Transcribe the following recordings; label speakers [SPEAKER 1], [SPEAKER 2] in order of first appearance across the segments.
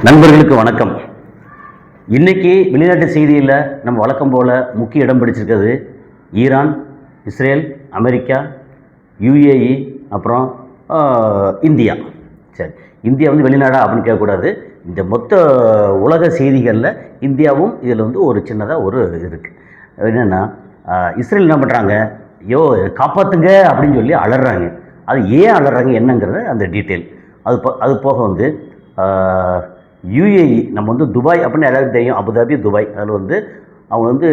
[SPEAKER 1] நண்பர்களுக்கு வணக்கம். இன்னைக்கு வெளிநாட்டு செய்தியில் நம்ம வழக்கம் போல் முக்கிய இடம் பிடிச்சிருக்கிறது ஈரான், இஸ்ரேல், அமெரிக்கா, யுஏஇ, அப்புறம் இந்தியா. சரி, இந்தியா வந்து வெளிநாடா அப்படின்னு கேட்கக்கூடாது. இந்த மொத்த உலக செய்திகளில் இந்தியாவும் இதில் வந்து ஒரு சின்னதாக ஒரு இது இருக்குது. என்னென்னா, இஸ்ரேல் என்ன பண்ணுறாங்க, ஐயோ காப்பாற்றுங்க அப்படின்னு சொல்லி அலறாங்க. அது ஏன் அலறாங்க என்னங்கிறத அந்த டீட்டெயில். அது போக வந்து யுஏஇ, நம்ம வந்து துபாய் அப்படின்னு எல்லாருக்கும் தெரியும், அபுதாபி, துபாய். அதில் வந்து அவங்க வந்து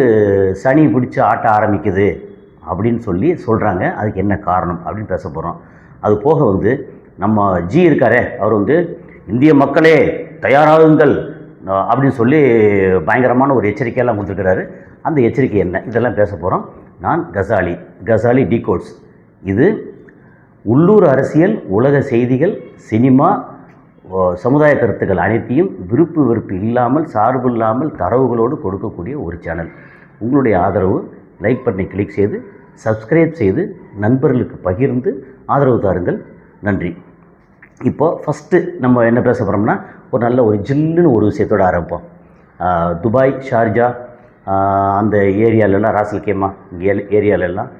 [SPEAKER 1] சனி பிடிச்சி ஆட்ட ஆரம்பிக்குது அப்படின்னு சொல்லி சொல்கிறாங்க. அதுக்கு என்ன காரணம் அப்படின்னு பேச போகிறோம். அது போக வந்து நம்ம ஜி இருக்காரே, அவர் வந்து இந்திய மக்களே தயாராகுங்கள் அப்படின்னு சொல்லி பயங்கரமான ஒரு எச்சரிக்கையெல்லாம் கொடுத்துருக்கிறாரு. அந்த எச்சரிக்கை என்ன, இதெல்லாம் பேச போகிறோம். நான் கசாலி டிகோட்ஸ். இது உள்ளூர் அரசியல், உலக செய்திகள், சினிமா, சமுதாய கருத்துக்கள் அனைத்தையும் விருப்பு வெறுப்பு இல்லாமல், சார்பு இல்லாமல் தரவுகளோடு கொடுக்கக்கூடிய ஒரு சேனல். உங்களுடைய ஆதரவு, லைக் பட்டனை கிளிக் செய்து சப்ஸ்கிரைப் செய்து நண்பர்களுக்கு பகிர்ந்து ஆதரவு தாருங்கள். நன்றி. இப்போது ஃபஸ்ட்டு நம்ம என்ன பேச போகிறோம்னா, ஒரு நல்ல ஒரு ஜில்லுன்னு ஒரு விஷயத்தோடு ஆரம்பிப்போம். துபாய், ஷார்ஜா அந்த ஏரியாலெல்லாம், ராசல் கேமா இங்கே ஏரியாலெல்லாம்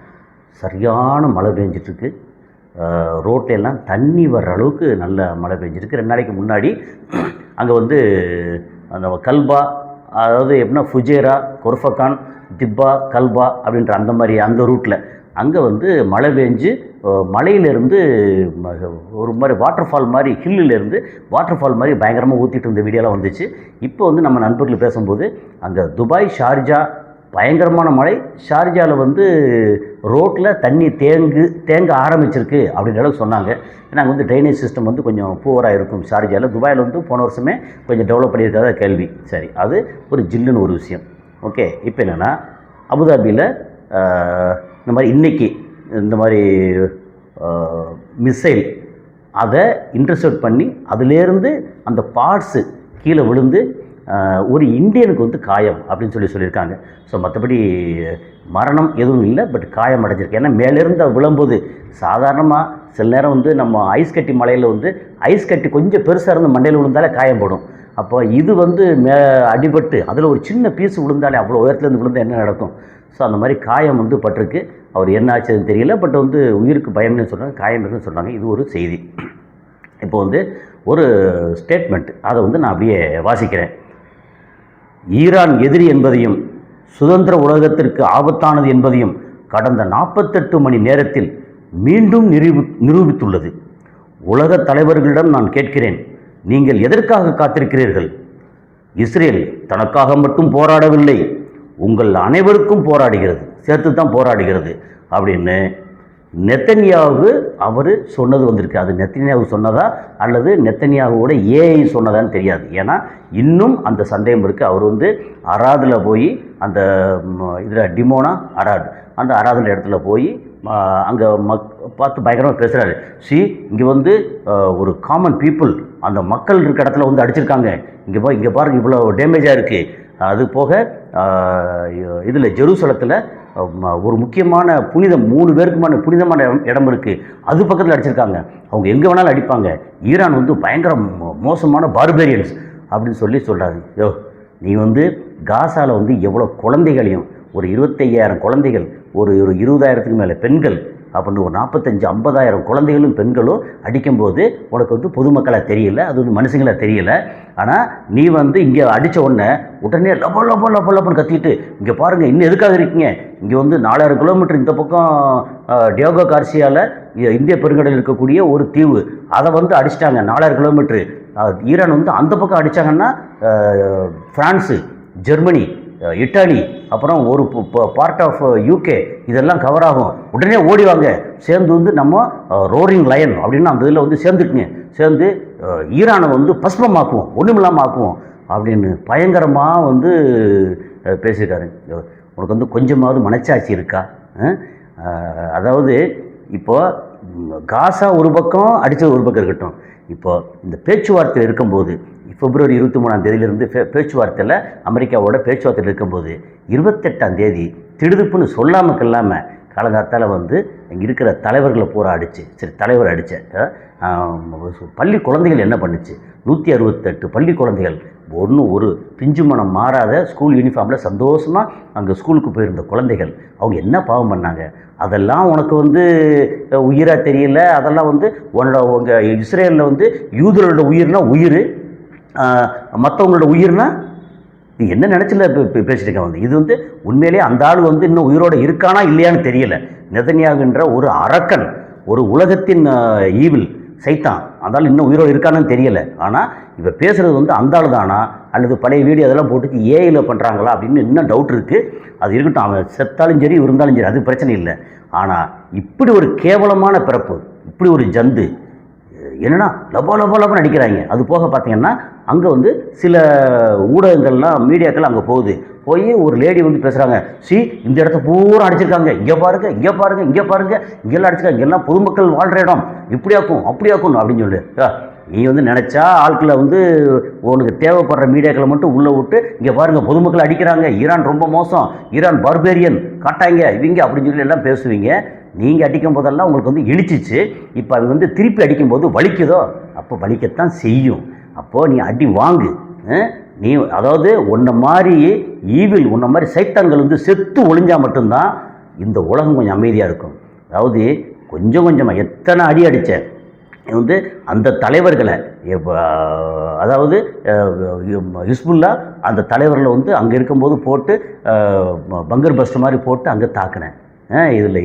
[SPEAKER 1] சரியான மழை பெஞ்சிட்ருக்கு. ரோட்லெல்லாம் தண்ணி வர்ற அளவுக்கு நல்ல மழை பெஞ்சிருக்கு. 2 நாளைக்கு முன்னாடி அங்கே வந்து அந்த கல்பா, அதாவது எப்படின்னா ஃபுஜேரா, கொர்ஃபகான், திப்பா, கல்பா அப்படின்ற அந்த மாதிரி அந்த ரூட்டில் அங்கே வந்து மழை பெஞ்சு மலையிலேருந்து ஒரு மாதிரி வாட்டர் ஃபால் மாதிரி, ஹில்லிலேருந்து வாட்டர் ஃபால் மாதிரி பயங்கரமாக ஊற்றிட்டு இருந்த வீடியோலாம் வந்துச்சு. இப்போ வந்து நம்ம நண்பர்கள் பேசும்போது அங்கே துபாய், ஷார்ஜா பயங்கரமான மழை. ஷார்ஜாவில் வந்து ரோட்டில் தண்ணி தேங்க ஆரம்பிச்சிருக்கு அப்படின்ற அளவுக்கு சொன்னாங்க. ஏன்னா அங்கே வந்து ட்ரைனேஜ் சிஸ்டம் வந்து கொஞ்சம் பூவராக இருக்கும் ஷார்ஜாவில். துபாயில் வந்து போன வருஷமே கொஞ்சம் டெவலப் பண்ணியிருக்காத கேள்வி. சரி, அது ஒரு ஜில்லுன்னு ஒரு விஷயம். ஓகே, இப்போ என்னென்னா, அபுதாபியில் இந்த மாதிரி இன்றைக்கி இந்த மாதிரி மிசைல் அதை இன்டர்செப்ட் பண்ணி அதிலேருந்து அந்த பார்ட்ஸு கீழே விழுந்து ஒரு இந்தியனுக்கு வந்து காயம் அப்படின்னு சொல்லியிருக்காங்க. ஸோ மற்றபடி மரணம் எதுவும் இல்லை, பட் காயம் அடைஞ்சிருக்கு. ஏன்னா மேலேருந்து விழும்போது சாதாரணமாக சில நேரம் வந்து நம்ம ஐஸ் கட்டி மலையில் வந்து ஐஸ் கட்டி கொஞ்சம் பெருசாக இருந்து மண்டையில் விழுந்தாலே காயம் போடும். அப்போ இது வந்து அடிபட்டு அதில் ஒரு சின்ன பீஸ் விழுந்தாலே அவ்வளோ உயரத்துலேருந்து விழுந்தால் என்ன நடக்கும்? ஸோ அந்த மாதிரி காயம் வந்து பட்டிருக்கு. அவர் என்ன ஆச்சுன்னு தெரியல, பட் வந்து உயிருக்கு பயம்னு சொல்கிறாங்க, காயம் இருக்குன்னு சொல்கிறாங்க. இது ஒரு செய்தி. இப்போ வந்து ஒரு ஸ்டேட்மெண்ட், அதை வந்து நான் அப்படியே வாசிக்கிறேன். ஈரான் எதிரி என்பதையும் சுதந்திர உலகத்திற்கு ஆபத்தானது என்பதையும் கடந்த 48 மணி நேரத்தில் மீண்டும் நிரூபித்துள்ளது. உலக தலைவர்களிடம் நான் கேட்கிறேன், நீங்கள் எதற்காக காத்திருக்கிறீர்கள்? இஸ்ரேல் தனக்காக மட்டும் போராடவில்லை, உங்கள் அனைவருக்கும் போராடுகிறது, சேர்த்து தான் போராடுகிறது அப்படின்னு நெத்தன்யாகு அவர் சொன்னது வந்திருக்கு. அது நெத்தன்யாகு சொன்னதா அல்லது நெத்தன்யாகுவோட ஏஐ சொன்னதான்னு தெரியாது. ஏன்னா இன்னும் அந்த சந்தேகம் இருக்குது. அவர் வந்து அராதில் போய் அந்த இதில் டிமோனா அராத், அந்த அராதுன்ற இடத்துல போய் அங்கே பார்த்து பயங்கரமாக பேசுகிறாரு. இங்கே வந்து ஒரு காமன் பீப்புள், அந்த மக்கள் இருக்க இடத்துல வந்து அடிச்சிருக்காங்க, இங்கே பாருங்கள் இவ்வளோ டேமேஜாக இருக்குது. அது போக இதில் ஜெருசலத்தில் ஒரு முக்கியமான 3 பேருக்குமான புனிதமான இடம் இருக்குது, அது பக்கத்தில் அடிச்சிருக்காங்க, அவங்க எங்கே வேணாலும் அடிப்பாங்க, ஈரான் வந்து பயங்கர மோசமான பார்பேரியன்ஸ் அப்படின்னு சொல்கிறாரு. நீ வந்து காசாவில் வந்து எவ்வளோ குழந்தைகளையும், ஒரு 25,000 குழந்தைகள், ஒரு 20,000க்கு மேலே பெண்கள் அப்படின்னு ஒரு 45-50,000 குழந்தைகளும் பெண்களும் அடிக்கும்போது உனக்கு வந்து பொதுமக்களாக தெரியல, அது வந்து மனுஷங்களாக தெரியல. ஆனால் நீ வந்து இங்கே அடித்த உடனே லப்பன்னு கத்திட்டு, இங்கே பாருங்கள் இன்னும் எதுக்காக இருக்கீங்க, இங்கே வந்து 4000 கிலோமீட்டர் இந்த பக்கம் டியோகோ கார்சியாவில் இந்திய பெருங்கடலில் இருக்கக்கூடிய ஒரு தீவு, அதை வந்து அடிச்சிட்டாங்க 4000 கிலோமீட்ரு. ஈரான் வந்து அந்த பக்கம் அடித்தாங்கன்னா ஃப்ரான்ஸு, ஜெர்மனி, இட்டாலி, அப்புறம் ஒரு பார்ட் ஆஃப் யூகே இதெல்லாம் கவர் ஆகும். உடனே ஓடிவாங்க, சேர்ந்து வந்து நம்ம ரோரிங் லயன் அப்படின்னு அந்த இதில் வந்து சேர்ந்து ஈரானை வந்து பஸ்மமாக்குவோம், ஒன்றுமில்லாமல் ஆக்குவோம் அப்படின்னு பயங்கரமாக வந்து பேசியிருக்காரு. உனக்கு வந்து கொஞ்சமாவது மனச்சாட்சி இருக்கா? அதாவது இப்போது காசா ஒரு பக்கம் அடித்தது ஒரு பக்கம் இருக்கட்டும், இப்போது இந்த பேச்சுவார்த்தையில் இருக்கும்போது பிப்ரவரி 23ஆம் தேதியிலிருந்து பேச்சுவார்த்தையில் அமெரிக்காவோட பேச்சுவார்த்தையில் இருக்கும்போது 28ஆம் தேதி திடுதுப்புன்னு சொல்லாமல் காலங்காத்தால் வந்து இங்கே இருக்கிற தலைவர்களை பூரா அடிச்சு, சரி தலைவர் அடித்தேன், பள்ளி குழந்தைகள் என்ன பண்ணுச்சு, 168 பள்ளி குழந்தைகள் ஒரு பிஞ்சு மனம் மாறாத ஸ்கூல் யூனிஃபார்மில் சந்தோஷமாக அங்கே ஸ்கூலுக்கு போயிருந்த குழந்தைகள், அவங்க என்ன பாவம் பண்ணாங்க? அதெல்லாம் உனக்கு வந்து உயிராக தெரியல. அதெல்லாம் வந்து உங்கள் இஸ்ரேலில் வந்து யூதர்களோட உயிர்னா உயிர், மற்றவங்களோட உயிர்னா நீ என்ன நினச்சில பேசிட்டு வந்து. இது வந்து உண்மையிலேயே அந்த ஆள் வந்து இன்னும் உயிரோடு இருக்கானா இல்லையான்னு தெரியல. நெதன்யாகுன்ற ஒரு அரக்கன், ஒரு உலகத்தின் ஈவில் சைத்தான், அந்த ஆள் இன்னும் உயிரோடு இருக்கானு தெரியலை. ஆனால் இப்போ பேசுகிறது வந்து அந்த ஆள் தானா அல்லது பழைய வீடியோ அதெல்லாம் போட்டு ஏஐயில் பண்ணுறாங்களா அப்படின்னு இன்னும் டவுட் இருக்குது. அது இருக்கட்டும், அவன் செத்தாலும் சரி இருந்தாலும் சரி, அது பிரச்சனை இல்லை. ஆனால் இப்படி ஒரு கேவலமான பிறப்பு, இப்படி ஒரு ஜந்து என்னன்னா லபோ லபோ லபோன்னு அடிக்கிறாங்க. அது போக பார்த்தீங்கன்னா அங்கே வந்து சில ஊடகங்கள்லாம் மீடியாக்கள் அங்கே போய் ஒரு லேடி வந்து பேசுகிறாங்க, இந்த இடத்த பூரா அடிச்சிருக்காங்க, இங்கே பாருங்க இங்கே பாருங்க இங்கே பாருங்க, இங்கெல்லாம் அடிச்சிருக்காங்க, இங்கெல்லாம் பொதுமக்கள் வாழ்கிற இடம், இப்படியாக்கும் அப்படியாக்கும் அப்படின்னு சொல்லு. நீ வந்து நினச்சா ஆட்களை வந்து உனக்கு தேவைப்படுற மீடியாக்களை மட்டும் உள்ளே விட்டு இங்கே பாருங்கள் பொதுமக்கள் அடிக்கிறாங்க, ஈரான் ரொம்ப மோசம், ஈரான் பார்பேரியன் காட்டாங்க இவங்க அப்படின்னு சொல்லி எல்லாம் பேசுவீங்க. நீங்கள் அடிக்கும் போதெல்லாம் உங்களுக்கு வந்து இழிச்சிச்சு. இப்போ அது வந்து திருப்பி அடிக்கும்போது வலிக்குதோ, அப்போ வலிக்கத்தான் செய்யும். அப்போது நீ அடி வாங்கு. நீ அதாவது உன்னை மாதிரி ஈவில், உன்னை மாதிரி சைத்தான்கள் வந்து செத்து ஒளிஞ்சால் மட்டும்தான் இந்த உலகம் கொஞ்சம் அமைதியாக இருக்கும். அதாவது கொஞ்சம் கொஞ்சமாக எத்தனை அடி அடித்தேன் வந்து அந்த தலைவர்களை, அதாவது ஹிஸ்புல்லா அந்த தலைவர்களை வந்து அங்கே இருக்கும்போது போட்டு பங்கர் பஸ்ட் மாதிரி போட்டு அங்கே தாக்கினேன். இதில்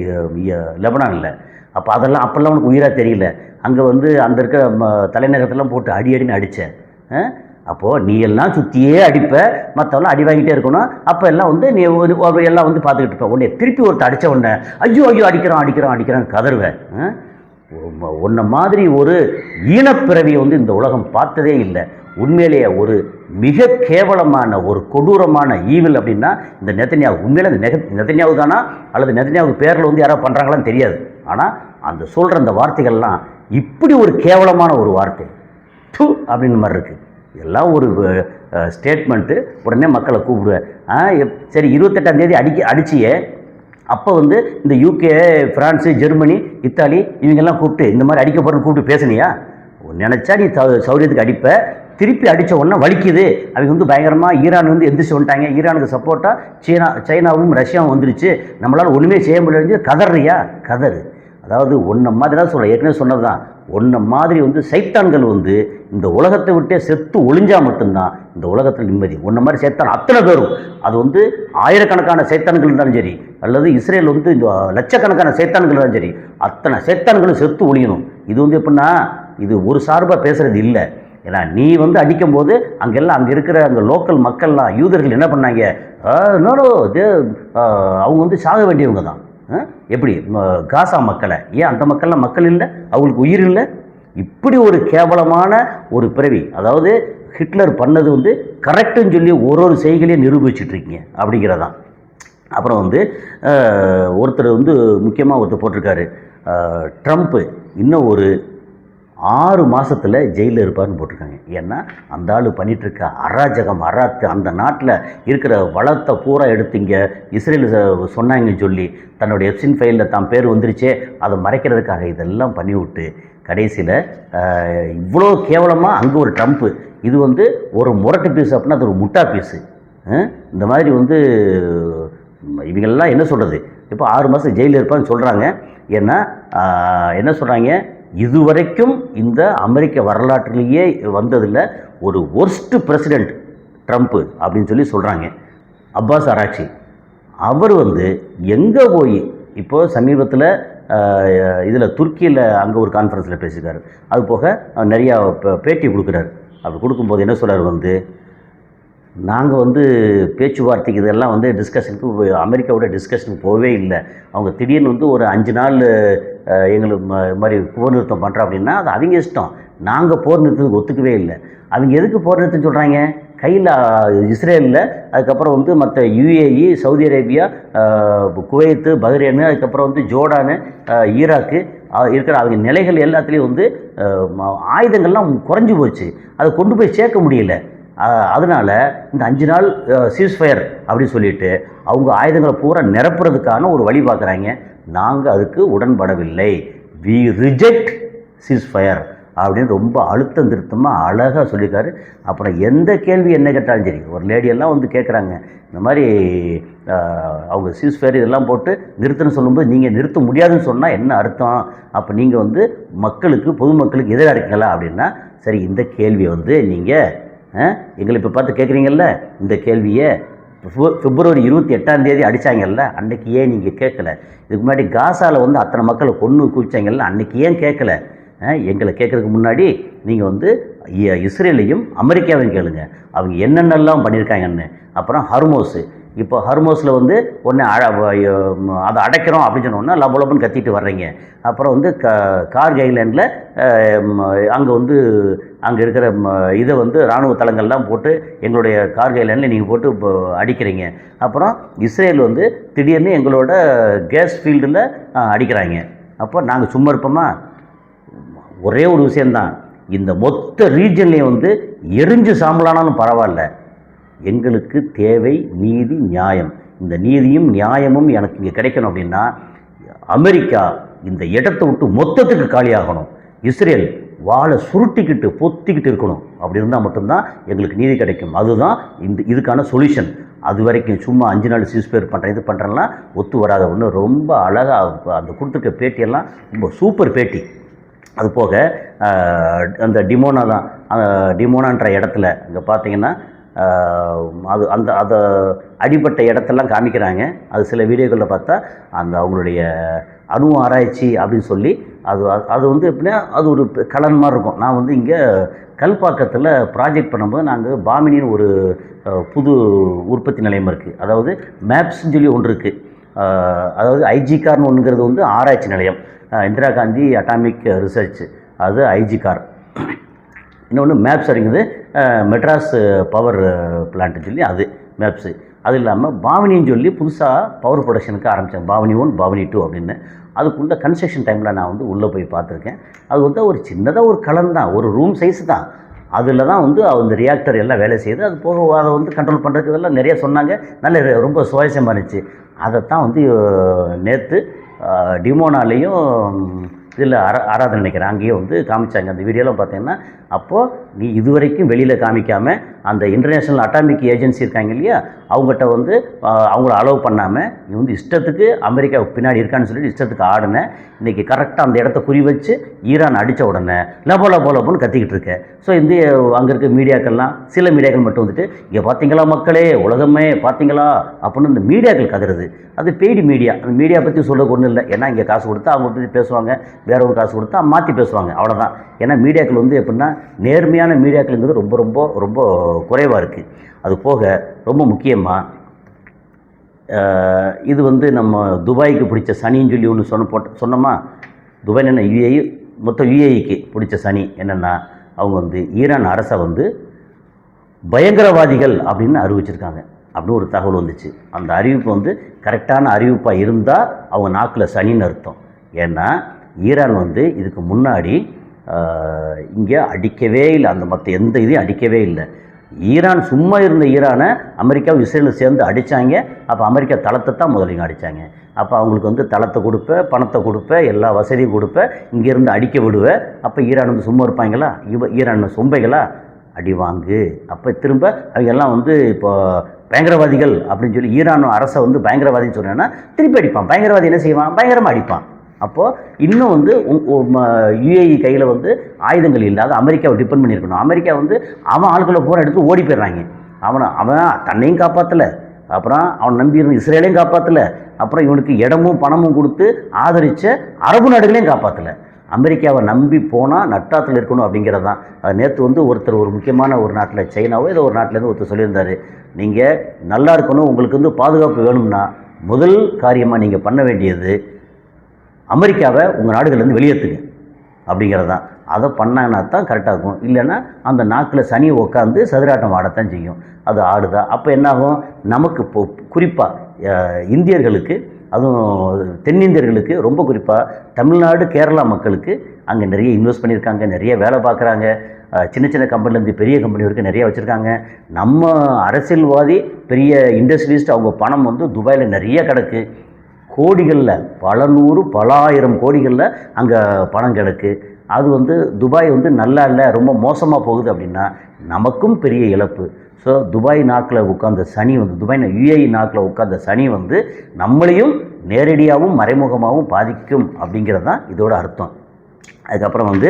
[SPEAKER 1] லெபனானில். அப்போ அதெல்லாம் அப்போல்லாம் உனக்கு உயிராக தெரியல. அங்கே வந்து அந்த இருக்க தலைநகரத்தெல்லாம் போட்டு அடின்னு அடித்தேன். அப்போது நீ எல்லாம் சுற்றியே அடிப்ப, மற்றவெல்லாம் அடி வாங்கிட்டே இருக்கணும். அப்போ எல்லாம் வந்து நீ எல்லாம் வந்து பார்த்துக்கிட்டு இருப்பேன். உடனே திருப்பி ஒருத்தர் அடித்த உடனே ஐயோ அடிக்கிறான் கதறுவேன். உன்னை மாதிரி ஒரு ஈனப்பிறவியை வந்து இந்த உலகம் பார்த்ததே இல்லை. உண்மையிலேயே ஒரு மிக கேவலமான ஒரு கொடூரமான ஈவில் அப்படின்னா இந்த நெதன்யாகு. உண்மையிலே அந்த நெதன்யாகு தானா அல்லது நெதன்யாகு பேரில் வந்து யாராவது பண்ணுறாங்களான்னு தெரியாது. ஆனால் அந்த சொல்கிற அந்த வார்த்தைகள்லாம் இப்படி ஒரு கேவலமான ஒரு வார்த்தை அப்படின்னு மாதிரி இருக்குது. இதெல்லாம் ஒரு ஸ்டேட்மெண்ட்டு. உடனே மக்களை கூப்பிடுவேன். சரி 28ஆம் தேதி அடிச்சியே, அப்போ வந்து இந்த யூகே, ஃப்ரான்ஸு, ஜெர்மனி, இத்தாலி இவங்கெல்லாம் கூப்பிட்டு இந்த மாதிரி அடிக்க போகிறேன்னு கூப்பிட்டு பேசுனியா? நினச்சா நீ சௌரியத்துக்கு அடிப்ப, திருப்பி அடித்த உடனே வலிக்குது. அவங்க வந்து பயங்கரமாக ஈரான் வந்து எந்திரிச்சு வந்துட்டாங்க, ஈரானுக்கு சப்போர்ட்டாக சைனாவும் ரஷ்யாவும் வந்துருச்சு, நம்மளால் ஒன்றுமே செய்ய முடியாது, கதறியா? கதறு. அதாவது ஒன்றை மாதிரி தான் சொல்ல, ஏற்கனவே சொன்னது தான், ஒன்றை மாதிரி வந்து சைத்தான்கள் வந்து இந்த உலகத்தை விட்டே செத்து ஒளிஞ்சால் மட்டும்தான் இந்த உலகத்தில் நிம்மதி. ஒன்றை மாதிரி சைத்தான் அத்தனை பேரும், அது வந்து ஆயிரக்கணக்கான சைத்தான்கள் இருந்தாலும் சரி, அல்லது இஸ்ரேல் வந்து இந்த லட்சக்கணக்கான சைத்தான்கள் இருந்தாலும் சரி, அத்தனை சைத்தான்களும் செத்து ஒழியணும். இது வந்து எப்படின்னா இது ஒரு சார்பாக பேசுகிறது இல்லை. ஏன்னா நீ வந்து அடிக்கும்போது அங்கெல்லாம் அங்கே இருக்கிற அங்கே லோக்கல் மக்கள்லாம் யூதர்கள் என்ன பண்ணாங்க, அவங்க வந்து சாக வேண்டியவங்க தான். எப்படி காசா மக்களை, ஏன் அந்த மக்கள்லாம் மக்கள் இல்லை, அவங்களுக்கு உயிர் இல்லை? இப்படி ஒரு கேவலமான ஒரு பிறவி. அதாவது ஹிட்லர் பண்ணது வந்து கரெக்டுன்னு சொல்லி ஒரு செய்களையும் நிரூபிச்சிட்ருக்கீங்க அப்படிங்கிறதான். அப்புறம் வந்து ஒருத்தர் வந்து முக்கியமாக ஒருத்தர் போட்டிருக்காரு, ட்ரம்ப்பு இன்னும் ஒரு 6 மாதத்தில் ஜெயிலில் இருப்பார்னு போட்டிருக்காங்க. ஏன்னா அந்த ஆள் பண்ணிகிட்ருக்க அராஜகம், அந்த நாட்டில் இருக்கிற வளத்தை பூரா எடுத்து இங்கே இஸ்ரேல் சொன்னாங்கன்னு சொல்லி தன்னுடைய எப்சின் ஃபைலில் தான் பேர் வந்துருச்சே, அதை மறைக்கிறதுக்காக இதெல்லாம் பண்ணிவிட்டு கடைசியில் இவ்வளோ கேவலமாக அங்கே ஒரு ட்ரம்ப்பு. இது வந்து ஒரு முரட்டு பீஸ் அப்படின்னா அது ஒரு முட்டா பீஸு. இந்த மாதிரி வந்து இவங்கெல்லாம் என்ன சொல்கிறது, இப்போ 6 மாதம் ஜெயிலில் இருப்பான்னு சொல்கிறாங்க. ஏன்னா என்ன சொல்கிறாங்க, இதுவரைக்கும் இந்த அமெரிக்க வரலாற்றிலேயே வந்ததில் ஒரு ஒர்ஸ்ட் பிரசிடெண்ட் ட்ரம்ப்பு அப்படின்னு சொல்லி சொல்கிறாங்க. அப்பாஸ் அராக்சி அவர் வந்து எங்கே போய் இப்போது சமீபத்தில் இதில் துருக்கியில் அங்கே ஒரு கான்ஃபரன்ஸில் பேசியிருக்காரு. அது போக நிறையா பேட்டி கொடுக்குறாரு. அப்படி கொடுக்கும்போது என்ன சொல்கிறார் வந்து, நாங்கள் வந்து பேச்சுவார்த்தைக்கு இதெல்லாம் வந்து டிஸ்கஷனுக்கு அமெரிக்காவோட டிஸ்கஷனுக்கு போகவே இல்லை. அவங்க திடீர்னு வந்து ஒரு 5 நாள் எங்களுக்கு மாதிரி போர் நிறுத்தம் பண்ணுறோம் அப்படின்னா அது அவங்க இஷ்டம். நாங்கள் போர் நிறுத்தத்துக்கு ஒத்துக்கவே இல்லை. அவங்க எதுக்கு போர் நிறுத்தம் சொல்கிறாங்க, கையில் இஸ்ரேலில், அதுக்கப்புறம் வந்து மற்ற UAE, Saudi Arabia, Kuwait, Bahrain, அதுக்கப்புறம் வந்து ஜோர்டானு, ஈராக்கு இருக்கிற அவங்க நிலைகள் எல்லாத்துலேயும் வந்து ஆயுதங்கள்லாம் குறைஞ்சி போச்சு. அதை கொண்டு போய் சேர்க்க முடியல. அதனால் இந்த 5 நாள் சீஸ்ஃபயர் அப்படின்னு சொல்லிட்டு அவங்க ஆயுதங்களை பூரா நிரப்புறதுக்கான ஒரு வழி பார்க்குறாங்க. நாங்கள் அதுக்கு உடன்படவில்லை, வி ரிஜெக்ட் சீஸ்ஃபயர் அப்படின்னு ரொம்ப அழுத்தம் திருத்தமாக அழகாக சொல்லியிருக்காரு. அப்புறம் எந்த கேள்வி என்ன கேட்டாலும் சரி, ஒரு லேடியெல்லாம் வந்து கேட்குறாங்க, இந்த மாதிரி அவங்க சீஸ்ஃபயர் இதெல்லாம் போட்டு நிறுத்தணும்னு சொல்லும்போது நீங்கள் நிறுத்த முடியாதுன்னு சொன்னால் என்ன அர்த்தம், அப்போ நீங்கள் வந்து மக்களுக்கு பொதுமக்களுக்கு எதிராக இருக்கீங்களா அப்படின்னா, சரி இந்த கேள்வியை வந்து நீங்கள் எங்களை இப்போ பார்த்து கேட்குறீங்கல்ல, இந்த கேள்வியை பிப்ரவரி 28 அடித்தாங்கல்ல, அன்றைக்கி ஏன் நீங்கள் கேட்கல? இதுக்கு முன்னாடி காசாவில் வந்து அத்தனை மக்களை கொன்று குவிச்சாங்கல்ல, அன்றைக்கி ஏன் கேட்கல? எங்களை கேட்குறதுக்கு முன்னாடி நீங்கள் வந்து இஸ்ரேலையும் அமெரிக்காவையும் கேளுங்க, அவங்க என்னென்னலாம் பண்ணியிருக்காங்கன்னு. அப்புறம் ஹர்மோஸு, இப்போ ஹர்மோஸில் வந்து ஒன்று அதை அடைக்கிறோம் அப்படின்னு சொன்னோன்னா லபலபன்னு கத்திட்டு வர்றீங்க. அப்புறம் வந்து கார்க் ஐலாண்டில் அங்கே வந்து அங்கே இருக்கிற இதை வந்து இராணுவ தளங்கள்லாம் போட்டு எங்களுடைய கார்க் ஐலாண்டில் நீங்கள் போட்டு இப்போ அடிக்கிறீங்க. அப்புறம் இஸ்ரேல் வந்து திடீர்னு எங்களோட கேஸ் ஃபீல்டில் அடிக்கிறாங்க. அப்போ நாங்கள் சும்மா இருப்போமா? ஒரே ஒரு விஷயந்தான், இந்த மொத்த ரீஜன்லேயும் வந்து எரிஞ்சு சாம்பலானாலும் பரவாயில்ல, எங்களுக்கு தேவை நீதி நியாயம். இந்த நீதியும் நியாயமும் எனக்கு இங்கே கிடைக்கணும் அப்படின்னா அமெரிக்கா இந்த இடத்தை விட்டு மொத்தத்துக்கு காலியாகணும், இஸ்ரேல் வாழை சுருட்டிக்கிட்டு பொத்திக்கிட்டு இருக்கணும். அப்படி இருந்தால் மட்டும்தான் எங்களுக்கு நீதி கிடைக்கும். அதுதான் இதுக்கான சொல்யூஷன். அது வரைக்கும் சும்மா 5 நாள் சீஸ்ஃபயர் பண்ணுறேன் இது பண்ணுறேன்னா ஒத்து வராத ஒன்று. ரொம்ப அழகாக அந்த கொடுத்துருக்க பேட்டியெல்லாம் ரொம்ப சூப்பர் பேட்டி. அது போக அந்த டிமோனா தான், டிமோனான்ற இடத்துல அங்கே பார்த்தீங்கன்னா அது அதை அடிப்பட்ட இடத்தெல்லாம் காமிக்கிறாங்க. அது சில வீடியோக்களில் பார்த்தா அந்த அவங்களுடைய அணு ஆராய்ச்சி அப்படின்னு சொல்லி அது வந்து எப்படின்னா அது ஒரு கலன் மாதிரி இருக்கும். நான் வந்து இங்கே கல்பாக்கத்தில் ப்ராஜெக்ட் பண்ணும்போது நாங்கள் பாமினின்னு ஒரு புது உற்பத்தி நிலையம் இருக்குது, அதாவது மேப்ஸ்ன்னு சொல்லி ஒன்று இருக்குது. அதாவது ஐஜிகார்னு ஒன்றுங்கிறது வந்து ஆராய்ச்சி நிலையம், இந்திரா காந்தி அட்டாமிக் ரிசர்ச், அது ஐஜிகார். இன்னொன்று மேப்ஸ் அப்படிங்கிறது மெட்ராஸ் பவர் பிளான்ட்டுன்னு சொல்லி அது மேப்ஸு. அது இல்லாமல் பாவனின்னு சொல்லி புதுசாக பவர் ப்ரொடக்ஷனுக்கு ஆரம்பித்தேன், பாவனி 1 பாவனி 2 அப்படின்னு. அதுக்குள்ள கன்ஸ்ட்ரக்ஷன் டைமில் நான் வந்து உள்ளே போய் பார்த்துருக்கேன். அது வந்து ஒரு சின்னதாக ஒரு கலன் தான், ஒரு ரூம் சைஸ் தான். அதில் தான் வந்து அந்த ரியாக்டர் எல்லாம் வேலை செய்யுது. அது போக அதை வந்து கண்ட்ரோல் பண்ணுறதுக்கு இதெல்லாம் நிறைய சொன்னாங்க, நல்ல ரொம்ப சுவாரஸ்யமாக இருந்துச்சு. அதைத்தான் வந்து நேற்று டிமோனாலேயும் இதில் ஆராதனை நினைக்கிறேன் அங்கேயே வந்து காமிச்சாங்க. அந்த வீடியோலாம் பார்த்தீங்கன்னா அப்போது நீ இதுவரைக்கும் வெளியில் காமிக்காமல் அந்த இன்டர்நேஷ்னல் அட்டாமிக் ஏஜென்சி இருக்காங்க இல்லையா, அவங்ககிட்ட வந்து அவங்கள அலோவ் பண்ணாமல் நீ வந்து இஷ்டத்துக்கு அமெரிக்கா பின்னாடி இருக்கான்னு சொல்லிட்டு இஷ்டத்துக்கு ஆடினேன். இன்றைக்கி கரெக்டாக அந்த இடத்த குறி வச்சு ஈரான் அடித்த உடனே லபோன்னு கத்திக்கிட்டு இருக்கேன். ஸோ இந்த அங்கே இருக்க மீடியாக்கள்லாம் சில மீடியாக்கள் மட்டும் வந்துட்டு இங்கே பார்த்தீங்களா மக்களே, உலகமே பார்த்தீங்களா அப்படின்னு இந்த மீடியாக்கள் கதறுது. அது பெய்டு மீடியா. அந்த மீடியா பற்றி சொல்ல ஒன்றும் இல்லை, ஏன்னா இங்கே காசு கொடுத்தா அவங்க பற்றி பேசுவாங்க, வேற ஒரு காசு கொடுத்தா மாற்றி பேசுவாங்க, அவ்வளோதான். ஏன்னா மீடியாக்கள் வந்து எப்படின்னா நேர்மையான மீடியாக்கள்ங்கிறது ரொம்ப ரொம்ப ரொம்ப குறைவாக இருக்குது. அது போக ரொம்ப முக்கியமாக இது வந்து நம்ம துபாய்க்கு பிடிச்ச சனின்னு சொல்லி ஒன்று சொன்னோமா. துபாய் என்ன யுஏஇ, மொத்தம் யுஏஇக்கு பிடிச்ச சனி என்னென்னா அவங்க வந்து ஈரான் அரசை வந்து பயங்கரவாதிகள் அப்படின்னு அறிவிச்சிருக்காங்க அப்படின்னு ஒரு தகவல் வந்துச்சு. அந்த அறிவிப்பு வந்து கரெக்டான அறிவிப்பாக இருந்தால் அவங்க நாக்கில் சனின்னு அர்த்தம். ஏன்னா ஈரான் வந்து இதுக்கு முன்னாடி இங்கே அடிக்கவே இல்லை, அந்த மற்ற எந்த இதையும் அடிக்கவே இல்லை. ஈரான் சும்மா இருந்த ஈரானை அமெரிக்காவும் இஸ்ரேலும் சேர்ந்து அடித்தாங்க. அப்போ அமெரிக்கா தளத்தை தான் முதலிங்க அடித்தாங்க. அப்போ அவங்களுக்கு வந்து தளத்தை கொடுப்பேன், பணத்தை கொடுப்பேன், எல்லா வசதியும் கொடுப்பேன், இங்கேருந்து அடிக்க விடுவேன். அப்போ ஈரான் வந்து சும்மா இருப்பாங்களா? ஈரான் சொம்பைகளா? அடி வாங்கு. அப்போ திரும்ப அவங்க எல்லாம் வந்து இப்போ பயங்கரவாதிகள் அப்படின்னு சொல்லி ஈரான் அரசை வந்து பயங்கரவாதின்னு சொன்னேன்னா திருப்பி அடிப்பான். பயங்கரவாதி என்ன செய்வான்? பயங்கரமாக அடிப்பான். அப்போது இன்னும் வந்து யுஏஇ கையில் வந்து ஆயுதங்கள் இல்லாத அமெரிக்காவை டிபெண்ட் பண்ணியிருக்கணும். அமெரிக்கா வந்து அவன் ஆட்களை பூரா எடுத்து ஓடி போயிடுறாங்க. அவன் தன்னையும் காப்பாற்றலை, அப்புறம் அவன் நம்பி இருந்த இஸ்ரேலையும் காப்பாற்றலை, அப்புறம் இவனுக்கு இடமும் பணமும் கொடுத்து ஆதரித்த அரபு நாடுகளையும் காப்பாற்றலை. அமெரிக்காவை நம்பி போனால் நட்டாத்தில் இருக்கணும் அப்படிங்கிறது தான். அது நேற்று வந்து ஒருத்தர் ஒரு முக்கியமான ஒரு நாட்டில் சைனாவோ ஏதோ ஒரு நாட்டிலேருந்து ஒருத்தர் சொல்லியிருந்தார், நீங்கள் நல்லா இருக்கணும், உங்களுக்கு வந்து பாதுகாப்பு வேணும்னா முதல் காரியமாக நீங்கள் பண்ண வேண்டியது அமெரிக்காவை உங்கள் நாடுகள்லேருந்து வெளியேற்றுங்க அப்படிங்கிறது தான். அதை பண்ணாங்கன்னா தான் கரெக்டாக இருக்கும். இல்லைன்னா அந்த நாக்கில் சனியை உட்காந்து சதுராட்டம் ஆடத்தான் செய்யும். அது ஆடுதா? அப்போ என்னாகும்? நமக்கு இப்போ குறிப்பாக இந்தியர்களுக்கு, அதுவும் தென்னிந்தியர்களுக்கு, ரொம்ப குறிப்பாக தமிழ்நாடு கேரளா மக்களுக்கு அங்கே நிறைய இன்வெஸ்ட் பண்ணியிருக்காங்க, நிறைய வேலை பார்க்குறாங்க. சின்ன சின்ன கம்பெனிலேருந்து பெரிய கம்பெனி வரைக்கும் நிறைய வச்சுருக்காங்க. நம்ம அரசியல்வாதி பெரிய இண்டஸ்ட்ரியலிஸ்ட் அவங்க பணம் வந்து துபாயில் நிறைய கிடக்கு. கோடிகளில், பல நூறு பல ஆயிரம் கோடிகளில் அங்கே பணம் கிடக்கு. அது வந்து துபாய் வந்து நல்லா இல்லை, ரொம்ப மோசமாக போகுது அப்படின்னா நமக்கும் பெரிய இழப்பு. ஸோ துபாய் நாக்கில் உட்கார்ந்த சனி வந்து, துபாய் யுஏஇ நாக்கில் உட்கார்ந்த சனி வந்து நம்மளையும் நேரடியாகவும் மறைமுகமாகவும் பாதிக்கும் அப்படிங்கிறது தான் இதோட அர்த்தம். அதுக்கப்புறம் வந்து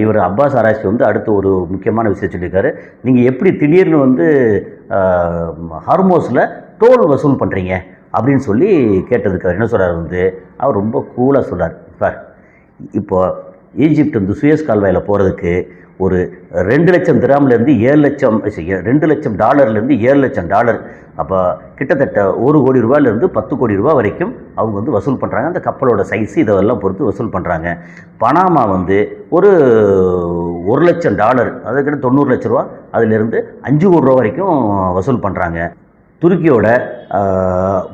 [SPEAKER 1] இவர் அப்பாஸ் ஆராய்ச்சி வந்து அடுத்து ஒரு முக்கியமான விஷயம் சொல்லியிருக்காரு. நீங்கள் எப்படி திடீர்னு வந்து ஹார்மோஸில் டோல் வசூல் பண்ணுறீங்க அப்படின்னு சொல்லி கேட்டதுக்கு என்ன சொல்கிறார் வந்து, அவர் ரொம்ப கூலாக சொல்கிறார். சார், இப்போது ஈஜிப்ட் வந்து சுயஸ் கால்வாயில் போகிறதுக்கு ஒரு 2 லட்சம் திராம்லேருந்து 7 லட்சம், 2 லட்சம் டாலர்லேருந்து 7 லட்சம் டாலர், அப்போ கிட்டத்தட்ட 1 கோடி ரூபாயிலேருந்து 10 கோடி ரூபா வரைக்கும் அவங்க வந்து வசூல் பண்ணுறாங்க. அந்த கப்பலோட சைஸு இதெல்லாம் பொறுத்து வசூல் பண்ணுறாங்க. பனாமா வந்து ஒரு 1 லட்சம் டாலர், அதுக்கிட்ட 90 லட்ச ரூபா, அதிலிருந்து 5 கோடி ரூபா வரைக்கும் வசூல் பண்ணுறாங்க. துருக்கியோட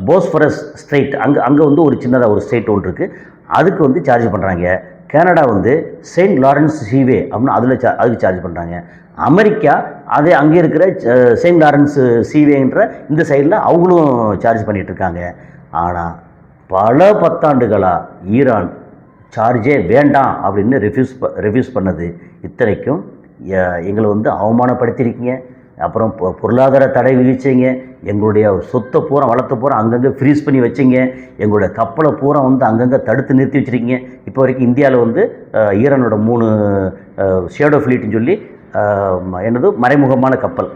[SPEAKER 1] போஸ்பரஸ் ஸ்ட்ரெயிட், அங்கே வந்து ஒரு சின்னதாக ஒரு ஸ்ட்ரெயிட் ஒன்று இருக்குது, அதுக்கு வந்து சார்ஜ் பண்ணுறாங்க. கனடா வந்து செயின்ட் லாரன்ஸ் சீவே அப்படின்னு அதுக்கு சார்ஜ் பண்ணுறாங்க. அமெரிக்கா அதே அங்கே இருக்கிற செயின்ட் லாரன்ஸ் சீவேன்ற இந்த சைடில் அவங்களும் சார்ஜ் பண்ணிகிட்ருக்காங்க. ஆனால் பல பத்தாண்டுகளாக ஈரான் சார்ஜே வேண்டாம் அப்படின்னு ரெஃப்யூஸ் பண்ணது. இத்தனைக்கும் எங்களை வந்து அவமானப்படுத்தியிருக்கீங்க, அப்புறம் பொருளாதார தடை விதிச்சிங்க, எங்களுடைய சொத்தை பூரா வளத்தை பூரா அங்கங்கே ஃப்ரீஸ் பண்ணி வச்சிங்க, எங்களுடைய கப்பலை பூரா வந்து அங்கங்கே தடுத்து நிறுத்தி வச்சுருக்கீங்க. இப்போ வரைக்கும் இந்தியாவில் வந்து ஈரானோட 3 ஷேடோ ஃப்ளீட்னு சொல்லி என்னது மறைமுகமான கப்பல்,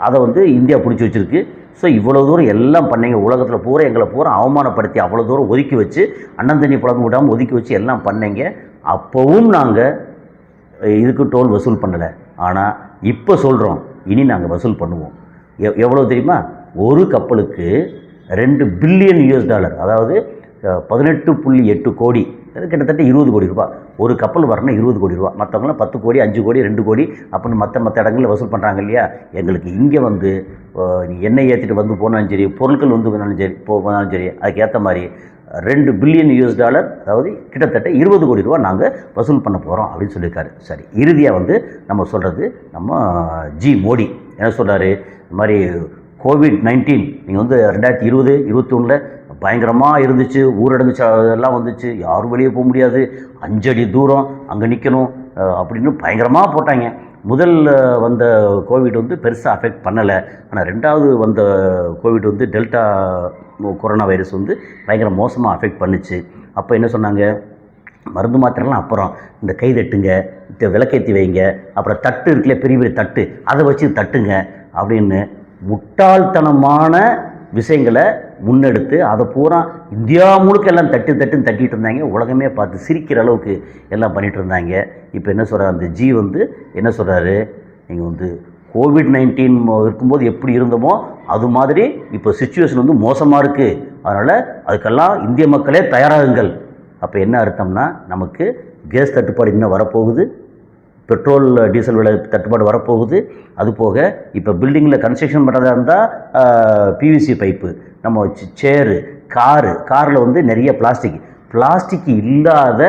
[SPEAKER 1] அதை வந்து இந்தியா பிடிச்சி வச்சுருக்கு. ஸோ இவ்வளோ தூரம் எல்லாம் பண்ணீங்க, உலகத்தில் பூரா எங்களை பூரா அவமானப்படுத்தி அவ்வளோ தூரம் ஒதுக்கி வச்சு, அண்ணந்தண்ணி புழங்க விடாமல் ஒதுக்கி வச்சு எல்லாம் பண்ணீங்க. அப்போவும் நாங்கள் இதுக்கு டோல் வசூல் பண்ணலை. ஆனால் இப்போ சொல்கிறோம், இனி நாங்கள் வசூல் பண்ணுவோம். எவ்வளோ தெரியுமா? ஒரு கப்பலுக்கு $2 பில்லியன், அதாவது 18.8 கோடி, கிட்டத்தட்ட 20 கோடி ரூபா. ஒரு கப்பல் வரணும் 20 கோடி ரூபா. மற்றவங்களாம் 10 கோடி 5 கோடி 2 கோடி அப்படின்னு மற்ற இடங்களில் வசூல் பண்ணுறாங்க இல்லையா? எங்களுக்கு இங்கே வந்து நீ எண்ணெய் ஏற்றிட்டு வந்து போனாலும் சரி, பொருட்கள் வந்து போனாலும் சரி, அதுக்கேற்ற மாதிரி $2 பில்லியன், அதாவது கிட்டத்தட்ட 20 கோடி ரூபா நாங்கள் வசூல் பண்ண போகிறோம் அப்படின்னு சொல்லியிருக்காரு. சரி, இறுதியாக வந்து நம்ம சொல்கிறது, நம்ம மோடி என்ன சொல்கிறாரு, இந்த மாதிரி COVID-19 நீங்கள் வந்து 2020, 2021 பயங்கரமாக இருந்துச்சு, ஊரடங்கு எல்லாம் வந்துச்சு, யாரும் வெளியே போக முடியாது, 5 அடி தூரம் அங்கே நிற்கணும் அப்படின்னு பயங்கரமாக போட்டாங்க. முதல்ல வந்த கோவிட் வந்து பெருசாக அஃபெக்ட் பண்ணலை. ஆனால் 2வது வந்த கோவிட் வந்து டெல்டா கொரோனா வைரஸ் வந்து பயங்கர மோசமாக அஃபெக்ட் பண்ணிச்சு. அப்போ என்ன சொன்னாங்க, மருந்து மாத்திரைலாம் அப்புறம் இந்த கை தட்டுங்க, விளக்கேற்றி வைங்க, அப்புறம் தட்டு இருக்குல்ல, பெரிய பெரிய தட்டு, அதை வச்சு தட்டுங்க அப்படின்னு முட்டாள்தனமான விஷயங்களை முன்னெடுத்து அதை பூரா இந்தியா முழுக்க எல்லாம் தட்டுன்னு தட்டிகிட்டு இருந்தாங்க. உலகமே பார்த்து சிரிக்கிற அளவுக்கு எல்லாம் பண்ணிகிட்டு இருந்தாங்க. இப்போ என்ன சொல்கிறார் அந்த வந்து என்ன சொல்கிறாரு, நீங்கள் வந்து COVID-19 இருக்கும்போது எப்படி இருந்தோமோ அது மாதிரி இப்போ சிச்சுவேஷன் வந்து மோசமாக இருக்குது, அதனால் அதுக்கெல்லாம் இந்திய மக்களே தயாராகுங்கள். அப்போ என்ன அர்த்தம்னா, நமக்கு கேஸ் தட்டுப்பாடு இன்னும் வரப்போகுது, பெட்ரோல் டீசல் விலை தட்டுப்பாடு வரப்போகுது. அது போக இப்போ பில்டிங்கில் கன்ஸ்ட்ரக்ஷன் பண்ணுறதா இருந்தால் பிவிசி பைப்பு, நம்ம சேரு, காரில் வந்து நிறைய பிளாஸ்டிக் இல்லாத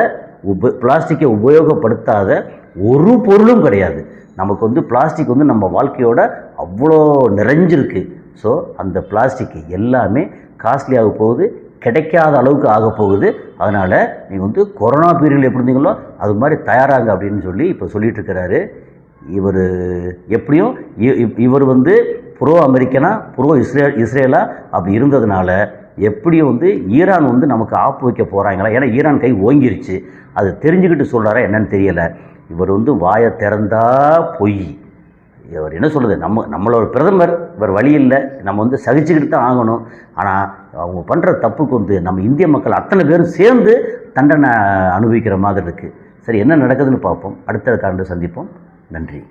[SPEAKER 1] பிளாஸ்டிக்கை உபயோகப்படுத்தாத ஒரு பொருளும் கிடையாது. நமக்கு வந்து பிளாஸ்டிக் வந்து நம்ம வாழ்க்கையோட அவ்வளோ நிறைஞ்சிருக்கு. ஸோ அந்த பிளாஸ்டிக்கு எல்லாமே காஸ்ட்லியாக போகுது, கிடைக்காத அளவுக்கு ஆக போகுது. அதனால் நீங்கள் வந்து கொரோனா பீரியடில் எப்படி இருந்தீங்களோ அது மாதிரி தயாராங்க அப்படின்னு சொல்லி இப்போ சொல்லிகிட்ருக்கிறாரு. இவர் எப்படியும் இவர் வந்து ப்ரோ அமெரிக்கனா, ப்ரோ இஸ்ரேலா அப்படி இருந்ததுனால எப்படியும் வந்து ஈரான் வந்து நமக்கு ஆப்பு வைக்க போகிறாங்களா, ஏன்னா ஈரான் கை ஓங்கிருச்சு, அது தெரிஞ்சுக்கிட்டு சொல்கிறாரா என்னன்னு தெரியலை. இவர் வந்து வாயை திறந்தா பொய். இவர் என்ன சொல்கிறது, நம்மளோட பிரதமர், இவர் வழி இல்லை, நம்ம வந்து சகிச்சுக்கிட்டு தான் ஆகணும். ஆனால் அவங்க பண்ணுற தப்புக்கு வந்து நம்ம இந்திய மக்கள் அத்தனை பேரும் சேர்ந்து தண்டனை அனுபவிக்கிற மாதிரி இருக்குது. சரி, என்ன நடக்குதுன்னு பார்ப்போம். அடுத்த காண்டு சந்திப்போம். நன்றி.